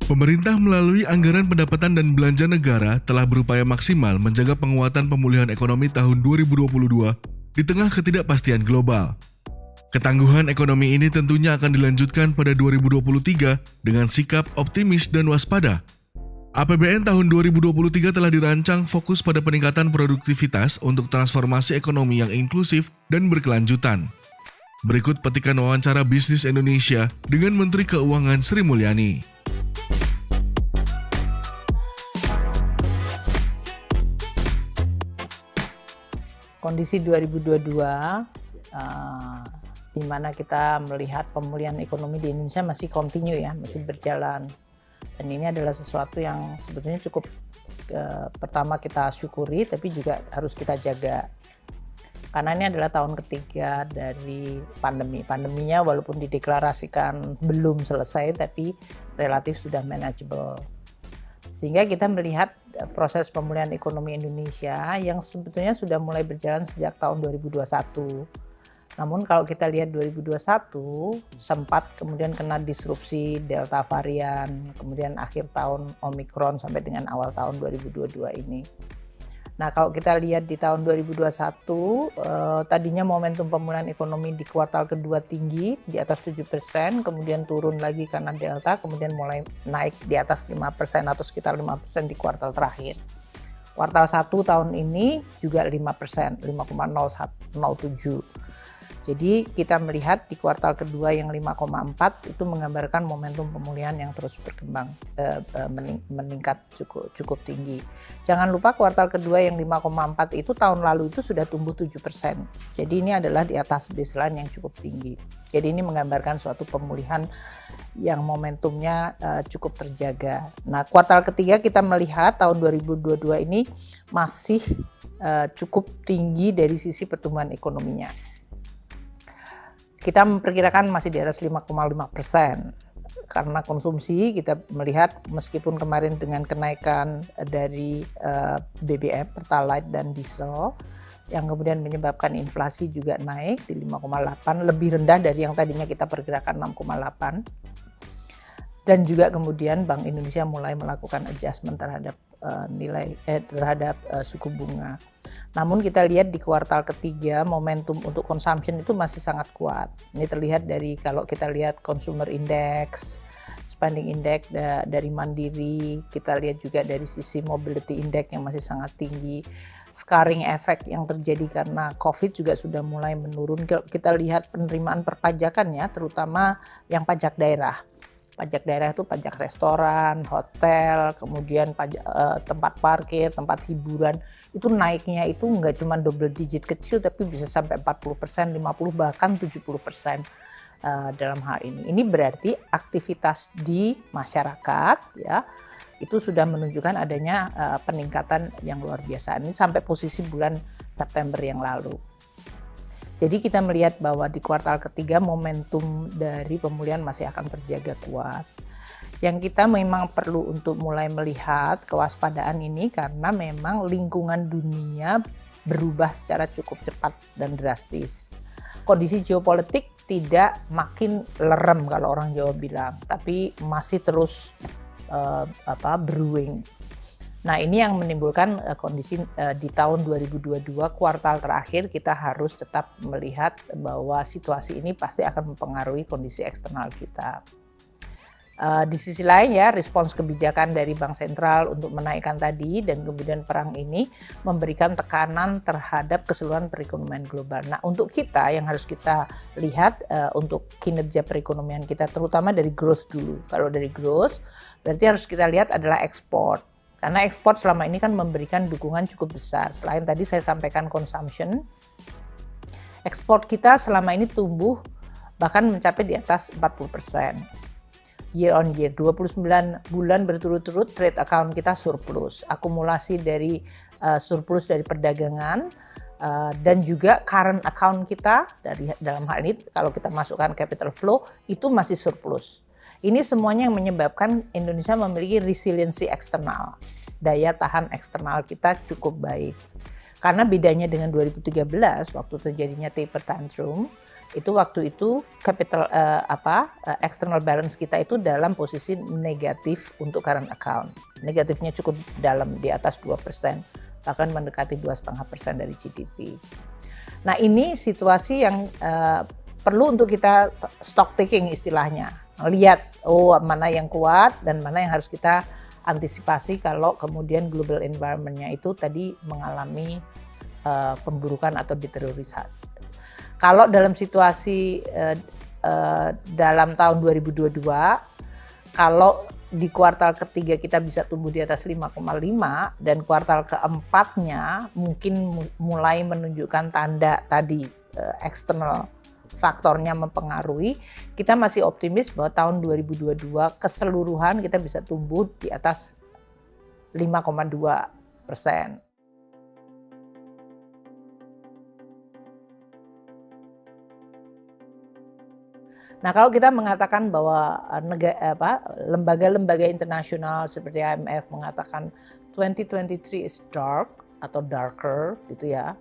Pemerintah melalui anggaran pendapatan dan belanja negara telah berupaya maksimal menjaga penguatan pemulihan ekonomi tahun 2022 di tengah ketidakpastian global. Ketangguhan ekonomi ini tentunya akan dilanjutkan pada 2023 dengan sikap optimis dan waspada. APBN tahun 2023 telah dirancang fokus pada peningkatan produktivitas untuk transformasi ekonomi yang inklusif dan berkelanjutan. Berikut petikan wawancara Bisnis Indonesia dengan Menteri Keuangan Sri Mulyani. Kondisi 2022 di mana kita melihat pemulihan ekonomi di Indonesia masih kontinu ya, masih berjalan. Dan ini adalah sesuatu yang sebetulnya cukup pertama kita syukuri, tapi juga harus kita jaga. Karena ini adalah tahun ketiga dari pandemi. Pandeminya walaupun dideklarasikan belum selesai, tapi relatif sudah manageable. Sehingga kita melihat proses pemulihan ekonomi Indonesia yang sebetulnya sudah mulai berjalan sejak tahun 2021. Namun kalau kita lihat 2021 sempat kemudian kena disrupsi Delta varian, kemudian akhir tahun Omicron sampai dengan awal tahun 2022 ini. Nah kalau kita lihat di tahun 2021 tadinya momentum pemulihan ekonomi di kuartal kedua tinggi di atas 7%, kemudian turun lagi karena Delta, kemudian mulai naik di atas 5% atau sekitar 5% di kuartal terakhir. Kuartal 1 tahun ini juga 5%, 5,07. Jadi kita melihat di kuartal kedua yang 5,4 itu menggambarkan momentum pemulihan yang terus berkembang, meningkat cukup tinggi. Jangan lupa kuartal kedua yang 5,4 itu tahun lalu itu sudah tumbuh 7%. Jadi ini adalah di atas baseline yang cukup tinggi. Jadi ini menggambarkan suatu pemulihan yang momentumnya cukup terjaga. Nah kuartal ketiga kita melihat tahun 2022 ini masih cukup tinggi dari sisi pertumbuhan ekonominya. Kita memperkirakan masih di atas 5,5%. Karena konsumsi kita melihat meskipun kemarin dengan kenaikan dari BBM, Pertalite dan diesel yang kemudian menyebabkan inflasi juga naik di 5,8, lebih rendah dari yang tadinya kita perkirakan 6,8. Dan juga kemudian Bank Indonesia mulai melakukan adjustment terhadap suku bunga. Namun kita lihat di kuartal ketiga momentum untuk consumption itu masih sangat kuat. Ini terlihat dari kalau kita lihat consumer index, spending index dari Mandiri, kita lihat juga dari sisi mobility index yang masih sangat tinggi. Scarring effect yang terjadi karena COVID juga sudah mulai menurun. Kita lihat penerimaan perpajakan ya, terutama yang pajak daerah. Pajak daerah itu pajak restoran, hotel, kemudian pajak tempat parkir, tempat hiburan. Itu naiknya itu nggak cuma double digit kecil, tapi bisa sampai 40%, 50%, bahkan 70% dalam hal ini. Ini berarti aktivitas di masyarakat ya, itu sudah menunjukkan adanya peningkatan yang luar biasa. Ini sampai posisi bulan September yang lalu. Jadi kita melihat bahwa di kuartal ketiga momentum dari pemulihan masih akan terjaga kuat. Yang kita memang perlu untuk mulai melihat kewaspadaan ini karena memang lingkungan dunia berubah secara cukup cepat dan drastis. Kondisi geopolitik tidak makin lerem kalau orang Jawa bilang, tapi masih terus brewing. Nah ini yang menimbulkan kondisi di tahun 2022 kuartal terakhir kita harus tetap melihat bahwa situasi ini pasti akan mempengaruhi kondisi eksternal kita. Di sisi lain ya respons kebijakan dari Bank Sentral untuk menaikkan tadi dan kemudian perang ini memberikan tekanan terhadap keseluruhan perekonomian global. Nah untuk kita yang harus kita lihat untuk kinerja perekonomian kita terutama dari growth dulu. Kalau dari growth berarti harus kita lihat adalah ekspor. Karena ekspor selama ini kan memberikan dukungan cukup besar. Selain tadi saya sampaikan consumption, ekspor kita selama ini tumbuh bahkan mencapai di atas 40%. Year on year, 29 bulan berturut-turut trade account kita surplus. Akumulasi dari surplus dari perdagangan dan juga current account kita dari dalam hal ini kalau kita masukkan capital flow itu masih surplus. Ini semuanya yang menyebabkan Indonesia memiliki resiliensi eksternal. Daya tahan eksternal kita cukup baik. Karena bedanya dengan 2013 waktu terjadinya taper tantrum, waktu itu external balance kita itu dalam posisi negatif untuk current account. Negatifnya cukup dalam, di atas 2%, bahkan mendekati 2,5% dari GDP. Nah, ini situasi yang perlu untuk kita stock taking istilahnya. Lihat mana yang kuat dan mana yang harus kita antisipasi kalau kemudian global environment-nya itu tadi mengalami pemburukan atau deteriorisasi. Kalau dalam situasi dalam tahun 2022, kalau di kuartal ketiga kita bisa tumbuh di atas 5,5 dan kuartal keempatnya mungkin mulai menunjukkan tanda tadi eksternal faktornya mempengaruhi, kita masih optimis bahwa tahun 2022 keseluruhan kita bisa tumbuh di atas 5,2%. Nah, kalau kita mengatakan bahwa lembaga-lembaga internasional seperti IMF mengatakan 2023 is dark atau darker gitu ya,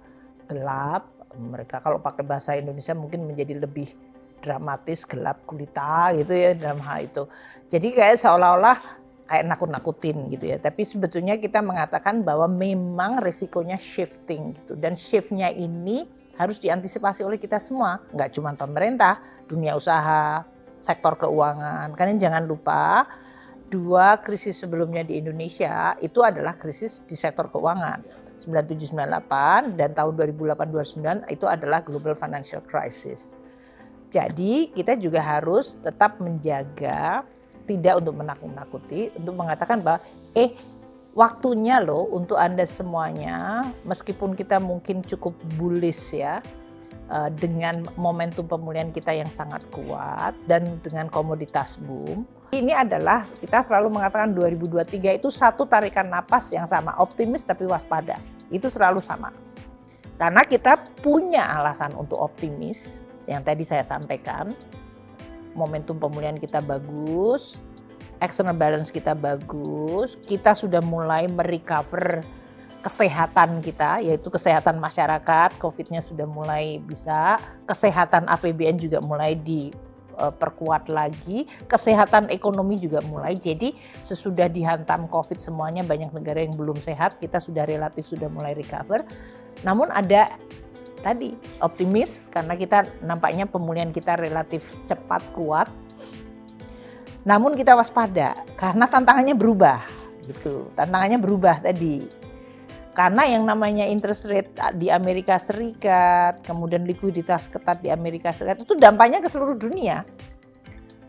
gelap. Mereka kalau pakai bahasa Indonesia mungkin menjadi lebih dramatis, gelap gulita gitu ya dalam hal itu. Jadi kayak seolah-olah kayak nakut-nakutin gitu ya. Tapi sebetulnya kita mengatakan bahwa memang risikonya shifting gitu, dan shiftnya ini harus diantisipasi oleh kita semua, nggak cuma pemerintah, dunia usaha, sektor keuangan. Karena jangan lupa, 2 krisis sebelumnya di Indonesia itu adalah krisis di sektor keuangan. 97-98 dan tahun 2008-2009 itu adalah global financial crisis. Jadi kita juga harus tetap menjaga, tidak untuk menakut-nakuti, untuk mengatakan bahwa waktunya loh untuk Anda semuanya, meskipun kita mungkin cukup bullish ya, dengan momentum pemulihan kita yang sangat kuat dan dengan komoditas boom. Ini adalah, kita selalu mengatakan 2023 itu satu tarikan napas yang sama, optimis tapi waspada. Itu selalu sama. Karena kita punya alasan untuk optimis, yang tadi saya sampaikan, momentum pemulihan kita bagus, external balance kita bagus, kita sudah mulai merecover kesehatan kita, yaitu kesehatan masyarakat, COVID-nya sudah mulai bisa, kesehatan APBN juga mulai diperkuat lagi, kesehatan ekonomi juga mulai. Jadi sesudah dihantam COVID semuanya, banyak negara yang belum sehat, kita sudah relatif sudah mulai recover. Namun ada tadi optimis karena kita nampaknya pemulihan kita relatif cepat, kuat. Namun kita waspada karena tantangannya berubah gitu. Tantangannya berubah tadi. Karena yang namanya interest rate di Amerika Serikat, kemudian likuiditas ketat di Amerika Serikat itu dampaknya ke seluruh dunia.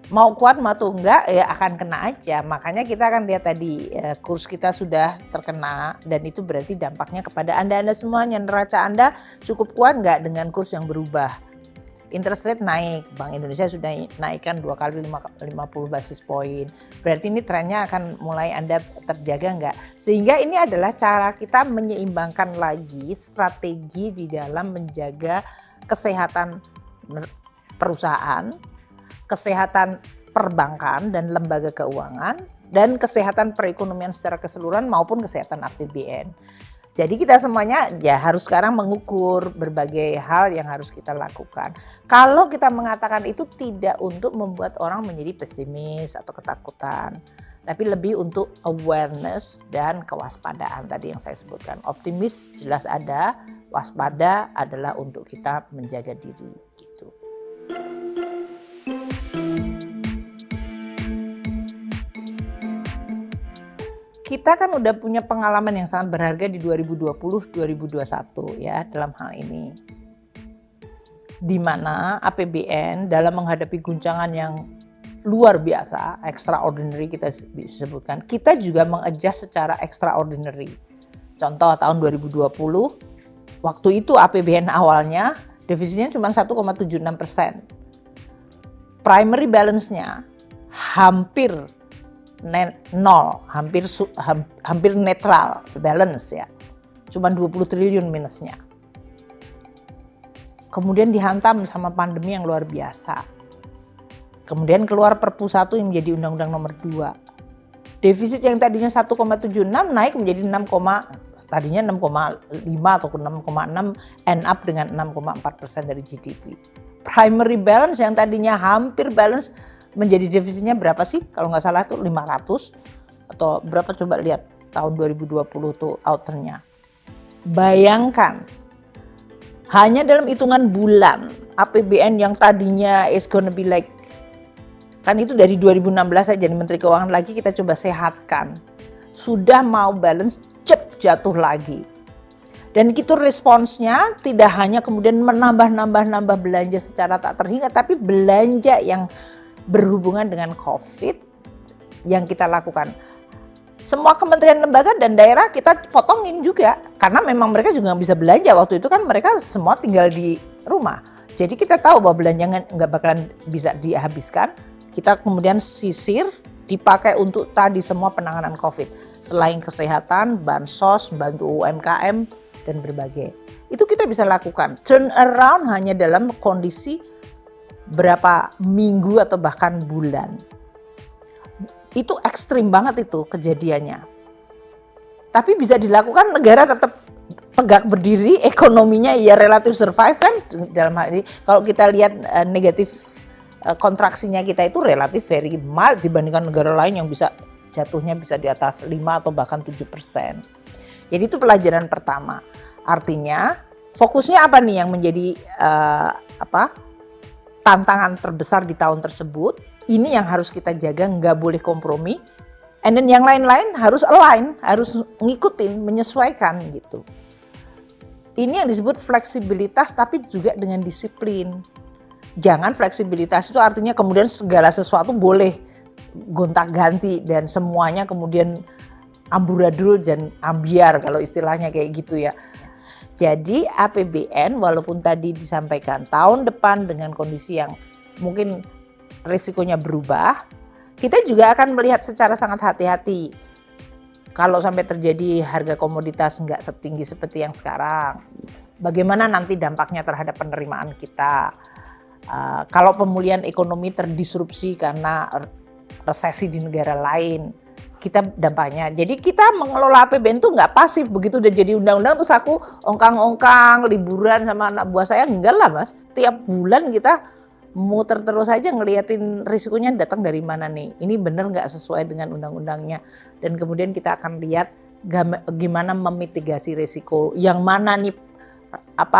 Mau kuat mau enggak ya akan kena aja. Makanya kita akan lihat tadi kurs kita sudah terkena, dan itu berarti dampaknya kepada Anda semuanya. Neraca Anda cukup kuat enggak dengan kurs yang berubah? Interest rate naik, Bank Indonesia sudah naikkan 2 kali 50 basis poin. Berarti ini trennya akan mulai Anda terjaga enggak? Sehingga ini adalah cara kita menyeimbangkan lagi strategi di dalam menjaga kesehatan perusahaan, kesehatan perbankan dan lembaga keuangan, dan kesehatan perekonomian secara keseluruhan maupun kesehatan APBN. Jadi kita semuanya ya harus sekarang mengukur berbagai hal yang harus kita lakukan. Kalau kita mengatakan itu tidak untuk membuat orang menjadi pesimis atau ketakutan, tapi lebih untuk awareness dan kewaspadaan tadi yang saya sebutkan. Optimis jelas ada, waspada adalah untuk kita menjaga diri gitu. Kita kan udah punya pengalaman yang sangat berharga di 2020-2021 ya dalam hal ini. Di mana APBN dalam menghadapi guncangan yang luar biasa, extraordinary kita sebutkan, kita juga mengadjust secara extraordinary. Contoh tahun 2020, waktu itu APBN awalnya defisitnya cuma 1,76%. Primary balance-nya hampir nol, hampir netral balance ya, cuma 20 triliun minusnya. Kemudian dihantam sama pandemi yang luar biasa. Kemudian keluar Perpu 1 yang menjadi Undang-Undang Nomor 2. Defisit yang tadinya 1,76 naik menjadi tadinya 6,5 atau 6,6 end up dengan 6,4% dari GDP. Primary balance yang tadinya hampir balance menjadi defisitnya berapa sih? Kalau nggak salah itu 500 atau berapa, coba lihat tahun 2020 tuh outernya. Bayangkan, hanya dalam hitungan bulan APBN yang tadinya is gonna be like, kan itu dari 2016 saya jadi Menteri Keuangan lagi, kita coba sehatkan. Sudah mau balance, jatuh lagi. Dan itu responsnya tidak hanya kemudian menambah belanja secara tak terhingga, tapi belanja yang berhubungan dengan COVID yang kita lakukan. Semua kementerian, lembaga, dan daerah kita potongin juga. Karena memang mereka juga nggak bisa belanja. Waktu itu kan mereka semua tinggal di rumah. Jadi kita tahu bahwa belanja nggak bakalan bisa dihabiskan. Kita kemudian sisir, dipakai untuk tadi semua penanganan COVID. Selain kesehatan, bansos, bantu UMKM, dan berbagai. Itu kita bisa lakukan. Turn around hanya dalam kondisi berapa minggu atau bahkan bulan. Itu ekstrim banget itu kejadiannya. Tapi bisa dilakukan, negara tetap tegak berdiri, ekonominya ya relatif survive kan. Dalam hal ini kalau kita lihat negatif kontraksinya kita itu relatif very mild dibandingkan negara lain yang bisa jatuhnya bisa di atas 5 atau bahkan 7%. Jadi itu pelajaran pertama. Artinya fokusnya apa nih yang menjadi tantangan terbesar di tahun tersebut? Ini yang harus kita jaga, nggak boleh kompromi. And then yang lain-lain harus align, harus ngikutin, menyesuaikan gitu. Ini yang disebut fleksibilitas tapi juga dengan disiplin. Jangan fleksibilitas itu artinya kemudian segala sesuatu boleh gonta-ganti dan semuanya kemudian amburadul dan ambiar kalau istilahnya kayak gitu ya. Jadi APBN walaupun tadi disampaikan tahun depan dengan kondisi yang mungkin risikonya berubah, kita juga akan melihat secara sangat hati-hati. Kalau sampai terjadi harga komoditas nggak setinggi seperti yang sekarang, bagaimana nanti dampaknya terhadap penerimaan kita? Kalau pemulihan ekonomi terdisrupsi karena resesi di negara lain, kita dampaknya. Jadi kita mengelola APBN itu nggak pasif, begitu udah jadi undang-undang terus aku ongkang-ongkang liburan sama anak buah saya, enggak lah Mas. Tiap bulan kita muter terus aja ngeliatin risikonya datang dari mana nih. Ini benar nggak sesuai dengan undang-undangnya. Dan kemudian kita akan lihat gimana memitigasi risiko. Yang mana nih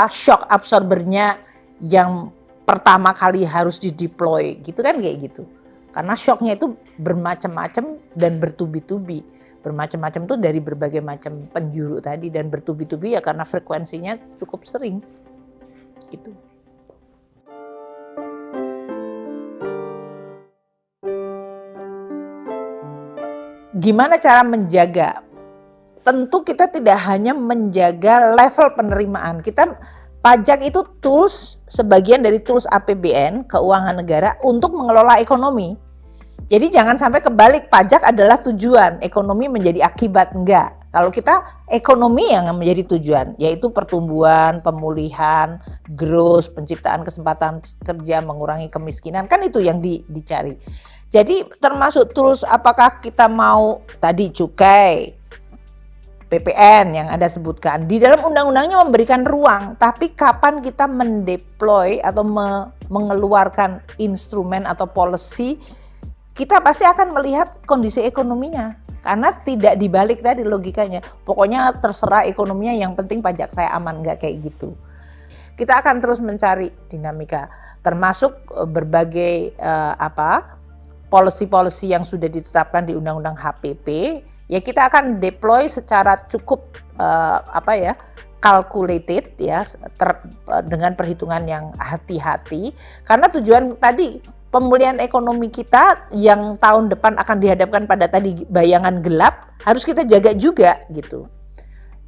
shock absorbernya yang pertama kali harus dideploy gitu kan kayak gitu. Karena shocknya itu bermacam-macam dan bertubi-tubi. Bermacam-macam tuh dari berbagai macam penjuru tadi dan bertubi-tubi ya karena frekuensinya cukup sering gitu. Gimana cara menjaga? Tentu kita tidak hanya menjaga level penerimaan. Pajak itu tools, sebagian dari tools APBN, keuangan negara untuk mengelola ekonomi. Jadi jangan sampai kebalik, pajak adalah tujuan, ekonomi menjadi akibat, enggak. Kalau kita ekonomi yang menjadi tujuan, yaitu pertumbuhan, pemulihan, growth, penciptaan kesempatan kerja, mengurangi kemiskinan, kan itu yang dicari. Jadi termasuk tools apakah kita mau tadi cukai, PPN yang Anda sebutkan, di dalam undang-undangnya memberikan ruang, tapi kapan kita mendeploy atau mengeluarkan instrumen atau policy, kita pasti akan melihat kondisi ekonominya. Karena tidak dibalik tadi logikanya, pokoknya terserah ekonominya, yang penting pajak saya aman, nggak kayak gitu. Kita akan terus mencari dinamika, termasuk berbagai policy-policy yang sudah ditetapkan di Undang-Undang HPP. Ya kita akan deploy secara cukup calculated ya, dengan perhitungan yang hati-hati, karena tujuan tadi pemulihan ekonomi kita yang tahun depan akan dihadapkan pada tadi bayangan gelap harus kita jaga juga gitu.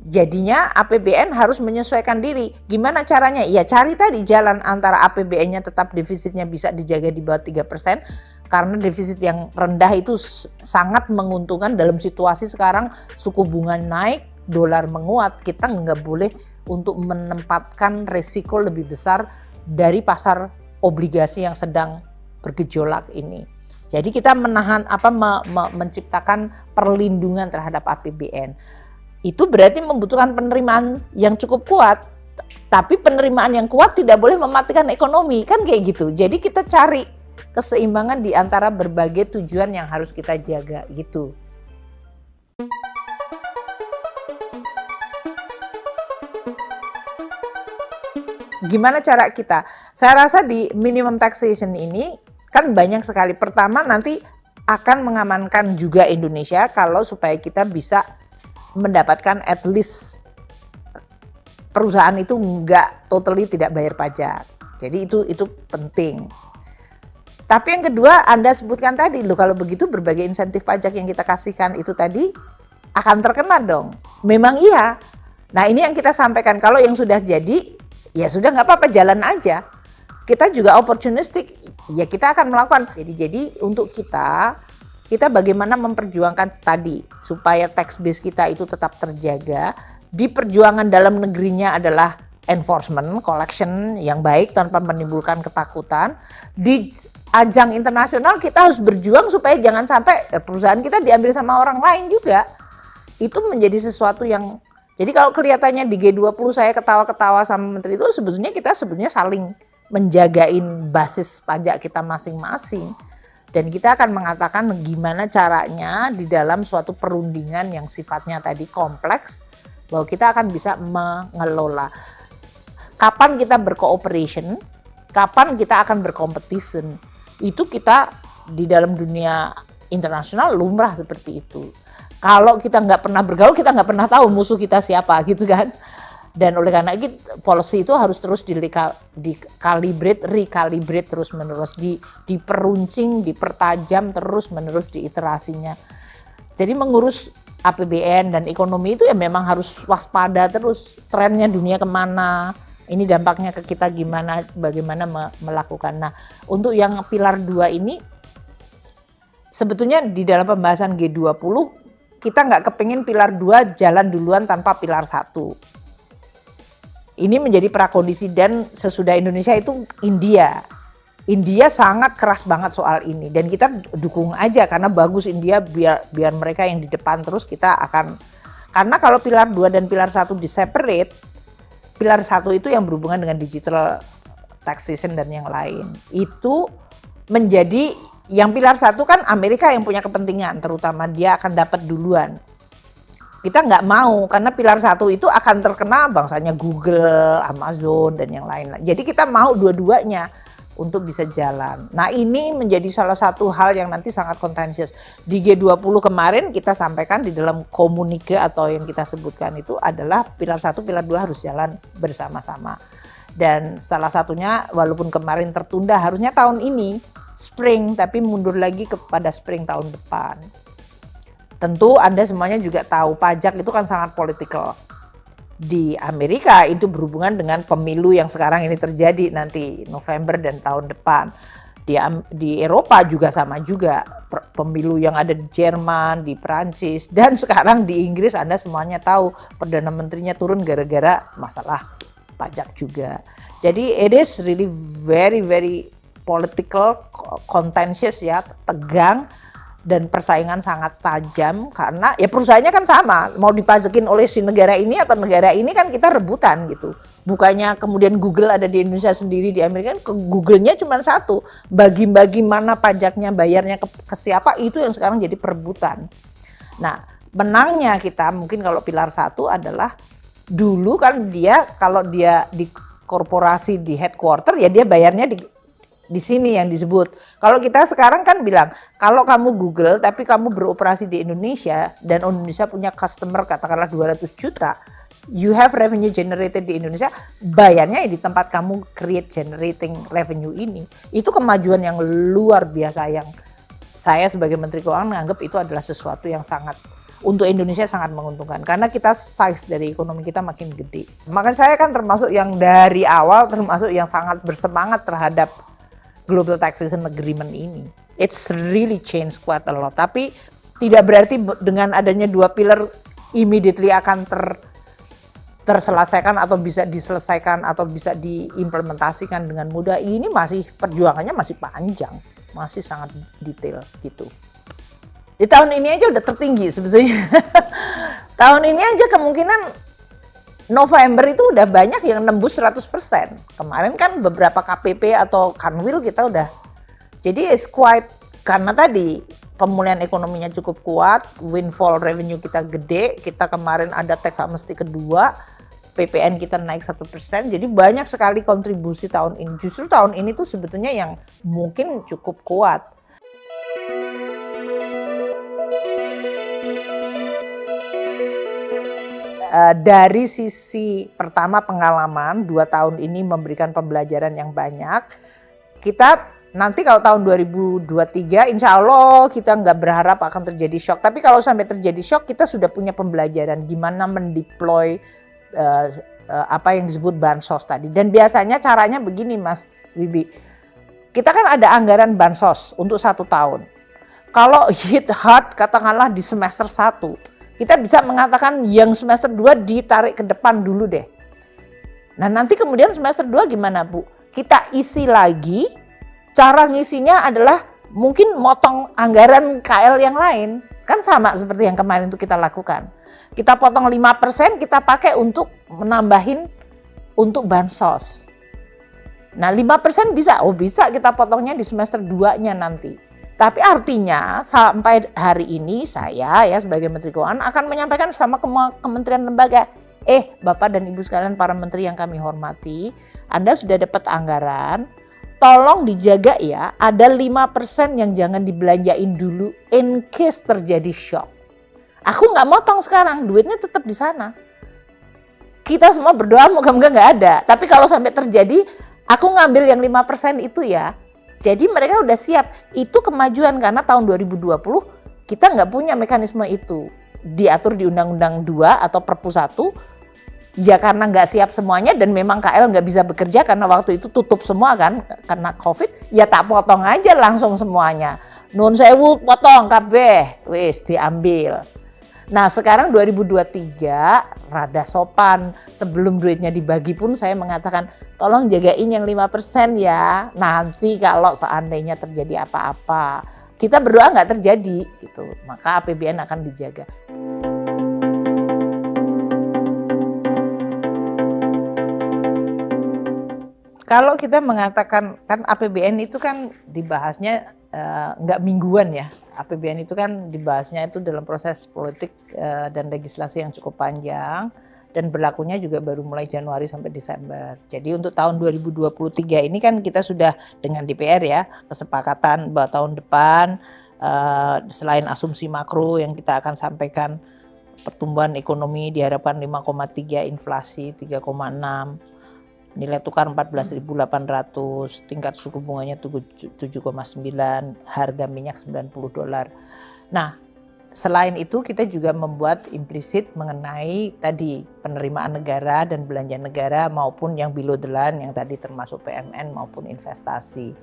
Jadinya APBN harus menyesuaikan diri. Gimana caranya? Ya cari tadi jalan antara APBN-nya tetap defisitnya bisa dijaga di bawah 3%, karena defisit yang rendah itu sangat menguntungkan dalam situasi sekarang suku bunga naik, dolar menguat. Kita nggak boleh untuk menempatkan risiko lebih besar dari pasar obligasi yang sedang bergejolak ini. Jadi kita menciptakan perlindungan terhadap APBN. itu berarti membutuhkan penerimaan yang cukup kuat. Tapi penerimaan yang kuat tidak boleh mematikan ekonomi, kan kayak gitu. Jadi kita cari keseimbangan di antara berbagai tujuan yang harus kita jaga gitu. Gimana cara kita? Saya rasa di minimum taxation ini kan banyak sekali. Pertama nanti akan mengamankan juga Indonesia kalau supaya kita bisa mendapatkan at least perusahaan itu nggak totally tidak bayar pajak. Jadi itu penting. Tapi yang kedua Anda sebutkan tadi, loh kalau begitu berbagai insentif pajak yang kita kasihkan itu tadi akan terkena dong. Memang iya. Nah ini yang kita sampaikan, kalau yang sudah jadi ya sudah nggak apa-apa, jalan aja. Kita juga opportunistic, ya kita akan melakukan. Jadi untuk kita bagaimana memperjuangkan tadi supaya tax base kita itu tetap terjaga. Di perjuangan dalam negerinya adalah enforcement, collection yang baik tanpa menimbulkan ketakutan. Di ajang internasional kita harus berjuang supaya jangan sampai perusahaan kita diambil sama orang lain juga. Itu menjadi sesuatu yang, jadi kalau kelihatannya di G20 saya ketawa-ketawa sama menteri itu sebetulnya kita saling menjagain basis pajak kita masing-masing. Dan kita akan mengatakan gimana caranya di dalam suatu perundingan yang sifatnya tadi kompleks, bahwa kita akan bisa mengelola. Kapan kita berkooperation, kapan kita akan berkompetisi. Itu kita di dalam dunia internasional lumrah seperti itu. Kalau kita nggak pernah bergaul, kita nggak pernah tahu musuh kita siapa gitu kan. Dan oleh karena itu policy itu harus terus recalibrate terus menerus, diperuncing, dipertajam terus menerus di iterasinya. Jadi mengurus APBN dan ekonomi itu ya memang harus waspada terus, trennya dunia kemana, ini dampaknya ke kita gimana, bagaimana melakukan. Nah untuk yang pilar 2 ini sebetulnya di dalam pembahasan G20 kita nggak kepingin pilar 2 jalan duluan tanpa pilar 1. Ini menjadi prakondisi, dan sesudah Indonesia itu India. India sangat keras banget soal ini dan kita dukung aja karena bagus India, biar mereka yang di depan terus, kita akan, karena kalau pilar 2 dan pilar 1 di-separate, pilar 1 itu yang berhubungan dengan digital taxation dan yang lain. Itu menjadi yang pilar 1 kan Amerika yang punya kepentingan, terutama dia akan dapat duluan. Kita nggak mau karena pilar 1 itu akan terkena bangsanya Google, Amazon dan yang lain. Jadi kita mau dua-duanya untuk bisa jalan. Nah ini menjadi salah satu hal yang nanti sangat contentious. Di G20 kemarin kita sampaikan di dalam komunike atau yang kita sebutkan itu adalah pilar 1, pilar 2 harus jalan bersama-sama. Dan salah satunya walaupun kemarin tertunda harusnya tahun ini spring, tapi mundur lagi kepada spring tahun depan. Tentu Anda semuanya juga tahu pajak itu kan sangat politikal. Di Amerika itu berhubungan dengan pemilu yang sekarang ini terjadi nanti November dan tahun depan. Di Eropa juga sama juga, pemilu yang ada di Jerman, di Prancis, dan sekarang di Inggris Anda semuanya tahu Perdana Menterinya turun gara-gara masalah pajak juga. Jadi it is really very very political, contentious ya, tegang. Dan persaingan sangat tajam karena ya perusahaannya kan sama, mau dipajakin oleh si negara ini atau negara ini kan kita rebutan gitu. Bukannya kemudian Google ada di Indonesia sendiri, di Amerika kan Google-nya cuma satu, bagi-bagi mana pajaknya, bayarnya ke siapa, itu yang sekarang jadi perebutan. Nah menangnya kita mungkin kalau pilar 1 adalah dulu kan dia kalau dia di korporasi di headquarter ya dia bayarnya di sini yang disebut. Kalau kita sekarang kan bilang, kalau kamu Google tapi kamu beroperasi di Indonesia dan Indonesia punya customer katakanlah 200 juta, you have revenue generated di Indonesia, bayarnya di tempat kamu create generating revenue ini. Itu kemajuan yang luar biasa yang saya sebagai Menteri Keuangan menganggap itu adalah sesuatu yang sangat, untuk Indonesia sangat menguntungkan karena kita size dari ekonomi kita makin gede. Makanya saya kan termasuk yang dari awal termasuk yang sangat bersemangat terhadap Global Taxation Agreement ini. It's really changed quite a lot. Tapi tidak berarti dengan adanya 2 pilar immediately akan terselesaikan atau bisa diselesaikan atau bisa diimplementasikan dengan mudah. Ini masih perjuangannya masih panjang, masih sangat detail gitu. Di tahun ini aja udah tertinggi sebetulnya. Tahun ini aja kemungkinan November itu udah banyak yang nembus 100%. Kemarin kan beberapa KPP atau Kanwil kita udah. Jadi it's quite, karena tadi pemulihan ekonominya cukup kuat, windfall revenue kita gede, kita kemarin ada tax amnesty kedua, PPN kita naik 1%, jadi banyak sekali kontribusi tahun ini. Justru tahun ini tuh sebetulnya yang mungkin cukup kuat. Dari sisi pertama pengalaman, 2 tahun ini memberikan pembelajaran yang banyak. Kita nanti kalau tahun 2023 insya Allah kita nggak berharap akan terjadi shock. Tapi kalau sampai terjadi shock kita sudah punya pembelajaran gimana mendeploy apa yang disebut bansos tadi. Dan biasanya caranya begini Mas Wibi. Kita kan ada anggaran bansos untuk 1 tahun. Kalau hit hard katakanlah di semester 1. Kita bisa mengatakan yang semester 2 ditarik ke depan dulu deh. Nah nanti kemudian semester 2 gimana Bu? Kita isi lagi, cara ngisinya adalah mungkin motong anggaran KL yang lain. Kan sama seperti yang kemarin itu kita lakukan. Kita potong 5%, kita pakai untuk menambahin untuk bansos. Nah 5% bisa, bisa kita potongnya di semester 2-nya nanti. Tapi artinya sampai hari ini saya ya sebagai Menteri Keuangan akan menyampaikan sama kementerian lembaga, Bapak dan Ibu sekalian para menteri yang kami hormati, Anda sudah dapat anggaran, tolong dijaga ya, ada 5% yang jangan dibelanjain dulu in case terjadi shock. Aku nggak motong sekarang, duitnya tetap di sana. Kita semua berdoa moga-moga nggak ada, tapi kalau sampai terjadi, aku ngambil yang 5% itu ya. Jadi mereka udah siap, itu kemajuan karena tahun 2020 kita nggak punya mekanisme itu. Diatur di Undang-Undang 2 atau Perpu 1, ya karena nggak siap semuanya dan memang KL nggak bisa bekerja karena waktu itu tutup semua kan, karena COVID, ya tak potong aja langsung semuanya. Nun sewu potong kabeh, wis diambil. Nah sekarang 2023 rada sopan, sebelum duitnya dibagi pun saya mengatakan tolong jagain yang 5% ya, nanti kalau seandainya terjadi apa-apa, kita berdoa nggak terjadi gitu, maka APBN akan dijaga. Kalau kita mengatakan, kan APBN itu kan dibahasnya nggak mingguan ya, APBN itu kan dibahasnya itu dalam proses politik dan legislasi yang cukup panjang dan berlakunya juga baru mulai Januari sampai Desember. Jadi untuk tahun 2023 ini kan kita sudah dengan DPR ya kesepakatan bahwa tahun depan selain asumsi makro yang kita akan sampaikan pertumbuhan ekonomi diharapkan 5,3, inflasi 3,6, nilai tukar 14.800, tingkat suku bunganya 7,9, harga minyak $90. Nah, selain itu kita juga membuat implisit mengenai tadi penerimaan negara dan belanja negara maupun yang below the line yang tadi termasuk PMN maupun investasi.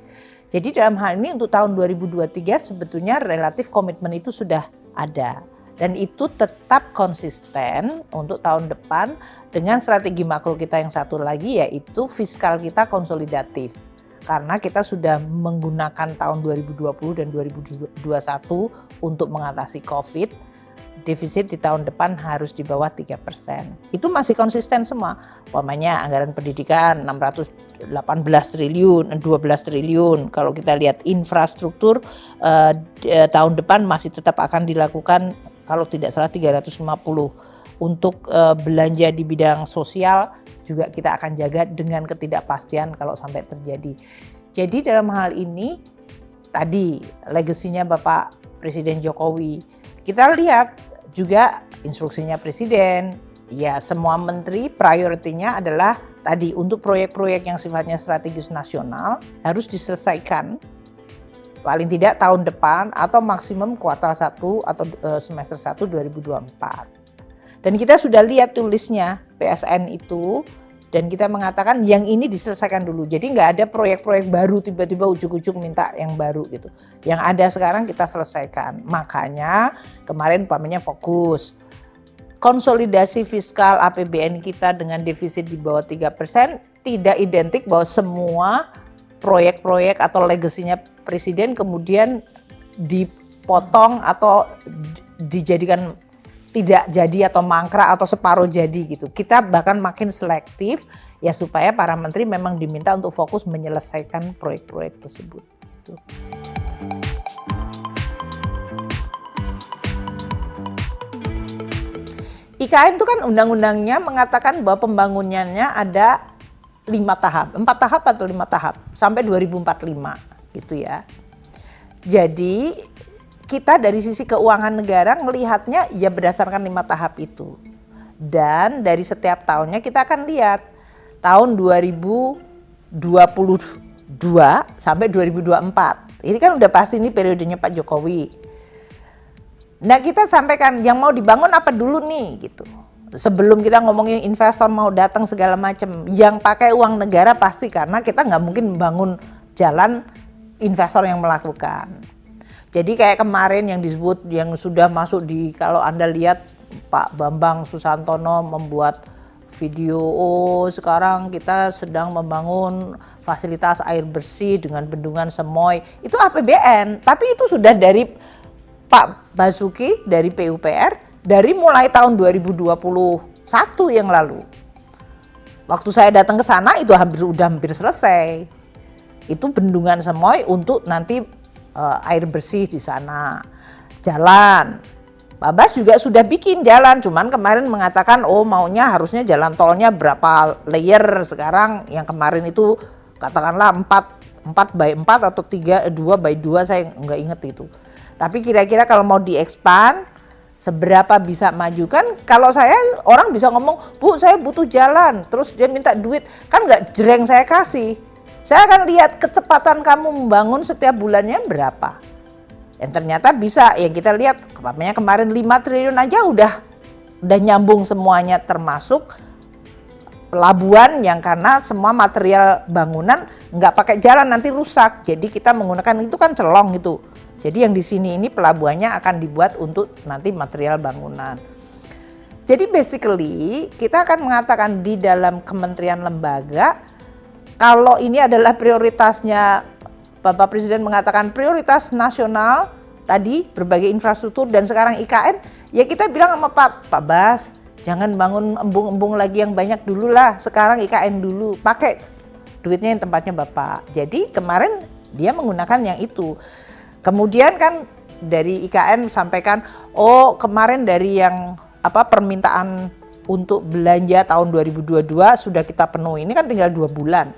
Jadi dalam hal ini untuk tahun 2023 sebetulnya relatif komitmen itu sudah ada. Dan itu tetap konsisten untuk tahun depan dengan strategi makro kita yang satu lagi yaitu fiskal kita konsolidatif. Karena kita sudah menggunakan tahun 2020 dan 2021 untuk mengatasi COVID, defisit di tahun depan harus di bawah 3%. Itu masih konsisten semua. Umpamanya anggaran pendidikan 618 triliun, 12 triliun. Kalau kita lihat infrastruktur tahun depan masih tetap akan dilakukan kalau tidak salah 350. Untuk belanja di bidang sosial juga kita akan jaga dengan ketidakpastian kalau sampai terjadi. Jadi dalam hal ini tadi legasinya Bapak Presiden Jokowi, kita lihat juga instruksinya Presiden, ya semua menteri prioritinya adalah tadi untuk proyek-proyek yang sifatnya strategis nasional harus diselesaikan paling tidak tahun depan atau maksimum kuartal 1 atau semester 1 2024. Dan kita sudah lihat tulisnya PSN itu dan kita mengatakan yang ini diselesaikan dulu. Jadi nggak ada proyek-proyek baru tiba-tiba ujuk-ujuk minta yang baru gitu. Yang ada sekarang kita selesaikan. Makanya kemarin umpamanya fokus konsolidasi fiskal APBN kita dengan defisit di bawah 3% tidak identik bahwa semua proyek-proyek atau legasinya Presiden kemudian dipotong atau dijadikan tidak jadi atau mangkrak atau separuh jadi gitu. Kita bahkan makin selektif ya supaya para menteri memang diminta untuk fokus menyelesaikan proyek-proyek tersebut. Gitu. IKN itu kan undang-undangnya mengatakan bahwa pembangunannya ada 4 tahap atau 5 tahap sampai 2045 gitu ya. Jadi kita dari sisi keuangan negara melihatnya ya berdasarkan 5 tahap itu. Dan dari setiap tahunnya kita akan lihat tahun 2022 sampai 2024. Ini kan udah pasti ini periodenya Pak Jokowi. Nah kita sampaikan yang mau dibangun apa dulu nih gitu. Sebelum kita ngomongin investor mau datang segala macam, yang pakai uang negara pasti karena kita nggak mungkin membangun jalan investor yang melakukan. Jadi kayak kemarin yang disebut yang sudah masuk di, kalau Anda lihat Pak Bambang Susantono membuat video, oh sekarang kita sedang membangun fasilitas air bersih dengan bendungan Semoy, itu APBN, tapi itu sudah dari Pak Basuki dari PUPR dari mulai tahun 2021 yang lalu. Waktu saya datang ke sana itu udah hampir selesai. Itu bendungan Semoy untuk nanti air bersih di sana. Jalan. Pak Bas juga sudah bikin jalan, cuman kemarin mengatakan oh maunya harusnya jalan tolnya berapa layer, sekarang yang kemarin itu katakanlah 4 by 4 atau 2 by 2, saya nggak inget itu. Tapi kira-kira kalau mau di-expand, seberapa bisa maju kan? Kalau saya orang bisa ngomong, Bu saya butuh jalan, terus dia minta duit, kan nggak jreng saya kasih. Saya akan lihat kecepatan kamu membangun setiap bulannya berapa. Dan ternyata bisa, yang kita lihat kemarin 5 triliun aja udah nyambung semuanya, termasuk pelabuhan yang karena semua material bangunan nggak pakai jalan nanti rusak. Jadi kita menggunakan itu kan celong gitu. Jadi yang di sini ini pelabuhannya akan dibuat untuk nanti material bangunan. Jadi basically kita akan mengatakan di dalam kementerian lembaga, kalau ini adalah prioritasnya, Bapak Presiden mengatakan prioritas nasional tadi berbagai infrastruktur dan sekarang IKN, ya kita bilang sama Pak Bas, jangan bangun embung-embung lagi yang banyak dulu lah, sekarang IKN dulu, pakai duitnya yang tempatnya Bapak. Jadi kemarin dia menggunakan yang itu. Kemudian kan dari IKN sampaikan, oh kemarin dari yang permintaan untuk belanja tahun 2022 sudah kita penuhi, ini kan tinggal 2 bulan,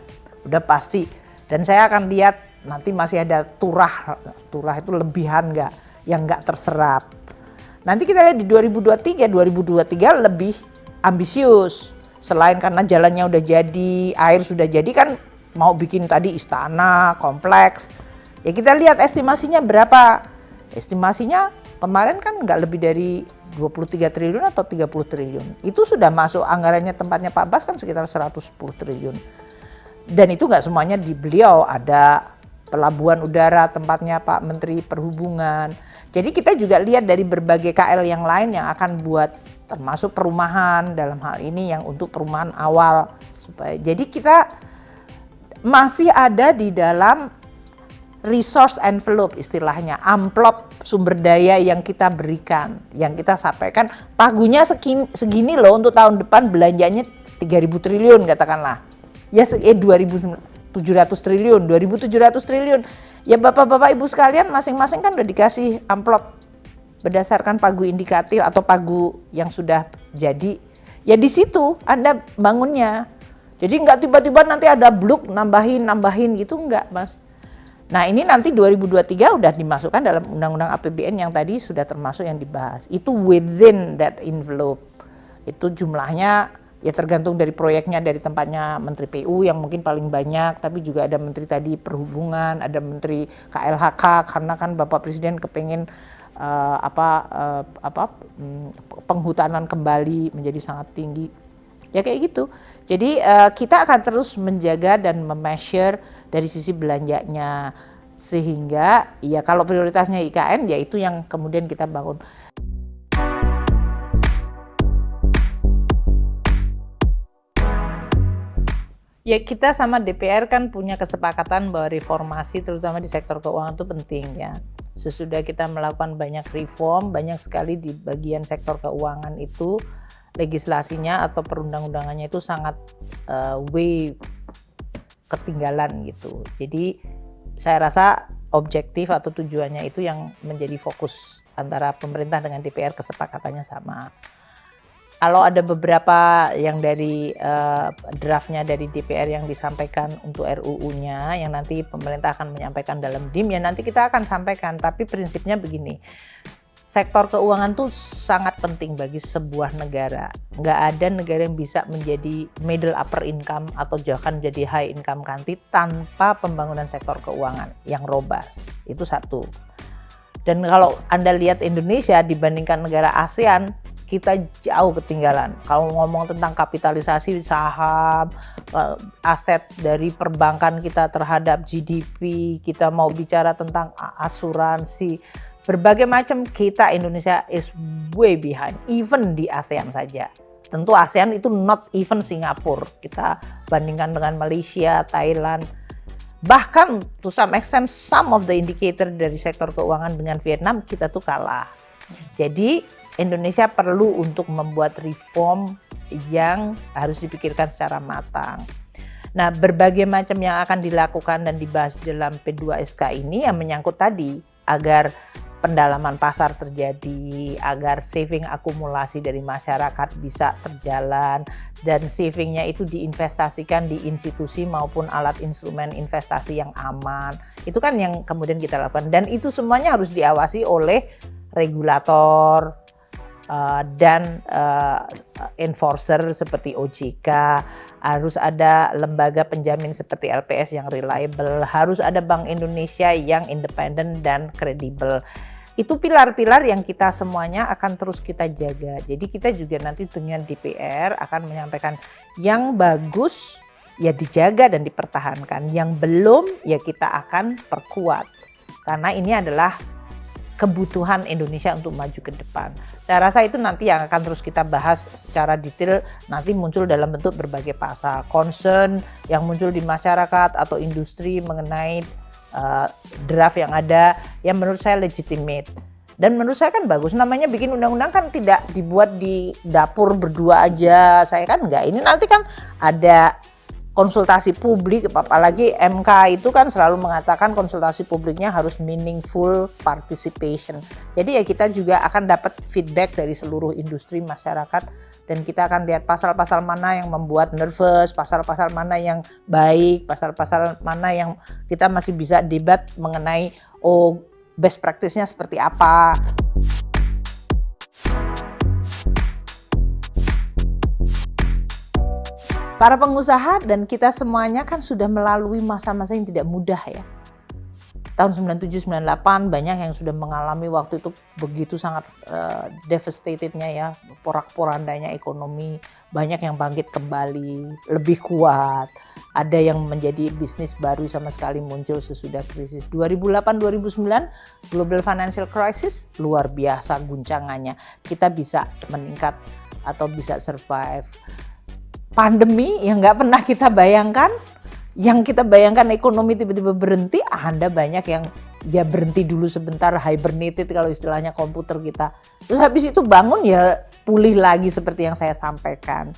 udah pasti. Dan saya akan lihat nanti masih ada turah itu lebihan nggak, yang nggak terserap. Nanti kita lihat di 2023 lebih ambisius. Selain karena jalannya udah jadi, air sudah jadi kan mau bikin tadi istana, kompleks. Ya kita lihat estimasinya berapa. Estimasinya kemarin kan nggak lebih dari 23 triliun atau 30 triliun. Itu sudah masuk anggarannya tempatnya Pak Bas kan sekitar 110 triliun. Dan itu nggak semuanya di beliau, ada pelabuhan udara tempatnya Pak Menteri Perhubungan. Jadi kita juga lihat dari berbagai KL yang lain yang akan buat, termasuk perumahan dalam hal ini yang untuk perumahan awal. Jadi kita masih ada di dalam resource envelope istilahnya, amplop sumber daya yang kita berikan, yang kita sampaikan pagunya segini loh untuk tahun depan belanjanya 3.000 triliun katakanlah. Ya 2.700 triliun, 2.700 triliun. Ya Bapak-bapak Ibu sekalian masing-masing kan udah dikasih amplop berdasarkan pagu indikatif atau pagu yang sudah jadi. Ya di situ Anda bangunnya. Jadi nggak tiba-tiba nanti ada bluk nambahin gitu, enggak Mas. Nah ini nanti 2023 udah dimasukkan dalam undang-undang APBN yang tadi sudah termasuk yang dibahas. Itu within that envelope. Itu jumlahnya ya tergantung dari proyeknya, dari tempatnya Menteri PU yang mungkin paling banyak, tapi juga ada Menteri tadi Perhubungan, ada Menteri KLHK karena kan Bapak Presiden kepengen penghutanan kembali menjadi sangat tinggi. Ya kayak gitu. Jadi kita akan terus menjaga dan memeasure dari sisi belanjanya, sehingga ya kalau prioritasnya IKN ya itu yang kemudian kita bangun. Ya kita sama DPR kan punya kesepakatan bahwa reformasi terutama di sektor keuangan itu penting ya. sesudah kita melakukan banyak reform, banyak sekali di bagian sektor keuangan itu legislasinya atau perundang-undangannya itu sangat way ketinggalan gitu. Jadi saya rasa objektif atau tujuannya itu yang menjadi fokus antara pemerintah dengan DPR, kesepakatannya sama. Kalau ada beberapa yang dari draftnya dari DPR yang disampaikan untuk RUU-nya yang nanti pemerintah akan menyampaikan dalam DIM, ya nanti kita akan sampaikan. Tapi prinsipnya begini, sektor keuangan tuh sangat penting bagi sebuah negara. Nggak ada negara yang bisa menjadi middle upper income atau bahkan menjadi high income country tanpa pembangunan sektor keuangan yang robust. Itu satu. Dan kalau Anda lihat Indonesia dibandingkan negara ASEAN, kita jauh ketinggalan. Kalau ngomong tentang kapitalisasi saham, aset dari perbankan kita terhadap GDP, kita mau bicara tentang asuransi, berbagai macam, kita Indonesia is way behind, even di ASEAN saja. Tentu ASEAN itu not even Singapura, kita bandingkan dengan Malaysia, Thailand, bahkan to some extent some of the indicator dari sektor keuangan dengan Vietnam kita tuh kalah. Jadi Indonesia perlu untuk membuat reform yang harus dipikirkan secara matang. Nah, berbagai macam yang akan dilakukan dan dibahas dalam P2SK ini yang menyangkut tadi agar pendalaman pasar terjadi, agar saving akumulasi dari masyarakat bisa terjalan dan savingnya itu diinvestasikan di institusi maupun alat instrumen investasi yang aman. Itu kan yang kemudian kita lakukan dan itu semuanya harus diawasi oleh regulator dan enforcer seperti OJK, harus ada lembaga penjamin seperti LPS yang reliable, harus ada Bank Indonesia yang independen dan kredibel. Itu pilar-pilar yang kita semuanya akan terus kita jaga. Jadi kita juga nanti dengan DPR akan menyampaikan yang bagus ya dijaga dan dipertahankan, yang belum ya kita akan perkuat. Karena ini adalah kebutuhan Indonesia untuk maju ke depan. Saya rasa itu nanti yang akan terus kita bahas secara detail, nanti muncul dalam bentuk berbagai pasal. Concern yang muncul di masyarakat atau industri mengenai draft yang ada, yang menurut saya legitimate. Dan menurut saya kan bagus, namanya bikin undang-undang kan tidak dibuat di dapur berdua aja, saya kan enggak. Ini nanti kan ada konsultasi publik, apalagi MK itu kan selalu mengatakan konsultasi publiknya harus meaningful participation. Jadi ya kita juga akan dapat feedback dari seluruh industri masyarakat dan kita akan lihat pasal-pasal mana yang membuat nervous, pasal-pasal mana yang baik, pasal-pasal mana yang kita masih bisa debat mengenai best practice-nya seperti apa. Para pengusaha dan kita semuanya kan sudah melalui masa-masa yang tidak mudah ya. Tahun 97-98 banyak yang sudah mengalami waktu itu begitu sangat devastatednya ya, porak-porandanya ekonomi, banyak yang bangkit kembali, lebih kuat. Ada yang menjadi bisnis baru sama sekali muncul sesudah krisis. 2008-2009 global financial crisis luar biasa guncangannya. Kita bisa meningkat atau bisa survive. Pandemi yang nggak pernah kita bayangkan, yang kita bayangkan ekonomi tiba-tiba berhenti, Anda banyak yang ya berhenti dulu sebentar, hibernated kalau istilahnya komputer kita. Terus habis itu bangun ya pulih lagi seperti yang saya sampaikan.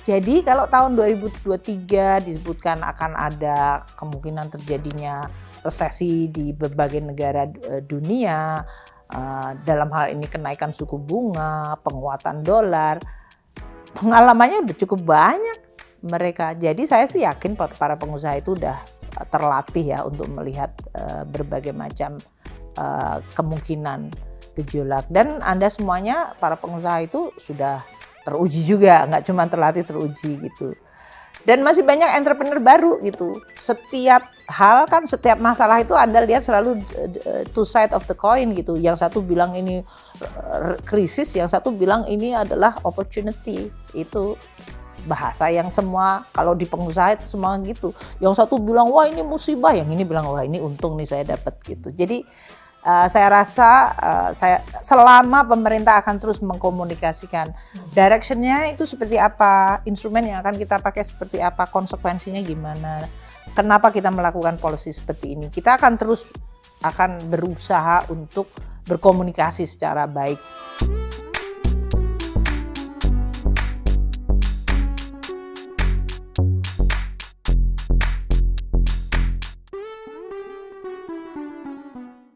Jadi kalau tahun 2023 disebutkan akan ada kemungkinan terjadinya resesi di berbagai negara dunia, dalam hal ini kenaikan suku bunga, penguatan dolar, pengalamannya udah cukup banyak mereka. Jadi saya sih yakin para pengusaha itu udah terlatih ya untuk melihat berbagai macam kemungkinan gejolak. Dan Anda semuanya para pengusaha itu sudah teruji juga, nggak cuma terlatih, teruji gitu. Dan masih banyak entrepreneur baru gitu. Setiap hal kan, setiap masalah itu Anda lihat selalu two side of the coin gitu. Yang satu bilang ini krisis, yang satu bilang ini adalah opportunity. Itu bahasa yang semua kalau di pengusaha itu semua gitu. Yang satu bilang wah ini musibah, yang ini bilang wah ini untung nih saya dapat gitu. Jadi saya rasa selama pemerintah akan terus mengkomunikasikan directionnya itu seperti apa, instrumen yang akan kita pakai seperti apa, konsekuensinya gimana. kenapa kita melakukan policy seperti ini. Kita akan terus berusaha untuk berkomunikasi secara baik.